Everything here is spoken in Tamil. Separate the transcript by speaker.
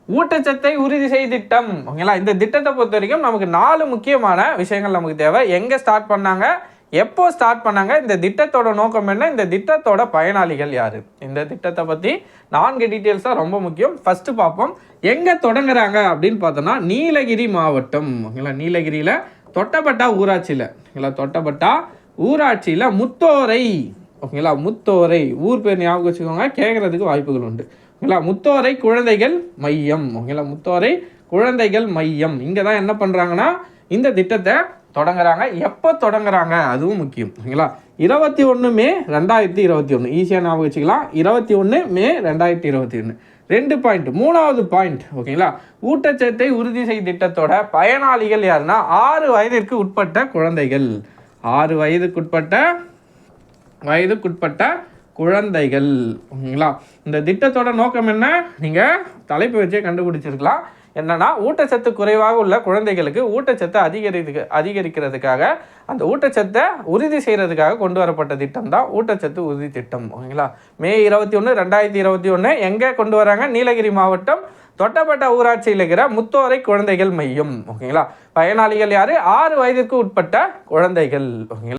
Speaker 1: ஊட்டச்சத்தை உறுதி செய் திட்டம். ஓகேங்களா, இந்த திட்டத்தை பொறுத்த வரைக்கும் நமக்கு 4 முக்கியமான விஷயங்கள் நமக்கு தேவை. எங்கே ஸ்டார்ட் பண்ணாங்க, எப்போ ஸ்டார்ட் பண்ணாங்க, இந்த திட்டத்தோட நோக்கம் என்ன, இந்த திட்டத்தோட பயனாளிகள் யார், இந்த திட்டத்தை பற்றி 4 டீட்டெயில்ஸ் தான் ரொம்ப முக்கியம். ஃபஸ்ட்டு பார்ப்போம், எங்கே தொடங்குறாங்க அப்படின்னு பார்த்தோன்னா நீலகிரி மாவட்டம். ஓகேங்களா, நீலகிரியில் தொட்டபெட்டா ஊராட்சியில், ஓகேங்களா, தொட்டபெட்டா ஊராட்சியில் முத்தோரை. ஓகேங்களா, முத்தோரை ஊர் பேர் ஞாபகம் வச்சுக்கோங்க, கேட்குறதுக்கு வாய்ப்புகள் உண்டு. ஓகேங்களா, முத்தோரை குழந்தைகள் மையம். ஓகேங்களா, முத்தோரை குழந்தைகள் மையம். இங்கே தான் என்ன பண்ணுறாங்கன்னா இந்த திட்டத்தை தொடங்குறாங்க. எப்போ தொடங்குறாங்க அதுவும் முக்கியம். ஓகேங்களா, 21 மே 2021. ஈஸியாக ஞாபகம் வச்சுக்கலாம், 21 மே 2021. 2 பாயிண்ட். 3வது பாயிண்ட், ஓகேங்களா, ஊட்டச்சத்தை உறுதி செய் திட்டத்தோட பயனாளிகள் யாருன்னா 6 வயதிற்கு உட்பட்ட குழந்தைகள். 6 வயதுக்குட்பட்ட குழந்தைகள். ஓகேங்களா, இந்த திட்டத்தோட நோக்கம் என்ன, நீங்கள் தலைப்பு வச்சே கண்டுபிடிச்சிருக்கலாம். என்னன்னா, ஊட்டச்சத்து குறைவாக உள்ள குழந்தைகளுக்கு ஊட்டச்சத்தை அதிகரிக்கிறதுக்காக, அந்த ஊட்டச்சத்தை உறுதி செய்கிறதுக்காக கொண்டு வரப்பட்ட திட்டம் தான் ஊட்டச்சத்து உறுதி திட்டம். ஓகேங்களா, மே 21, 2021 எங்கே கொண்டு வராங்க, நீலகிரி மாவட்டம் தொட்டபெட்டா ஊராட்சியில் இருக்கிற முத்தோரை குழந்தைகள் மையம். ஓகேங்களா, பயனாளிகள் யார், 6 வயதிற்கு உட்பட்ட குழந்தைகள். ஓகேங்களா.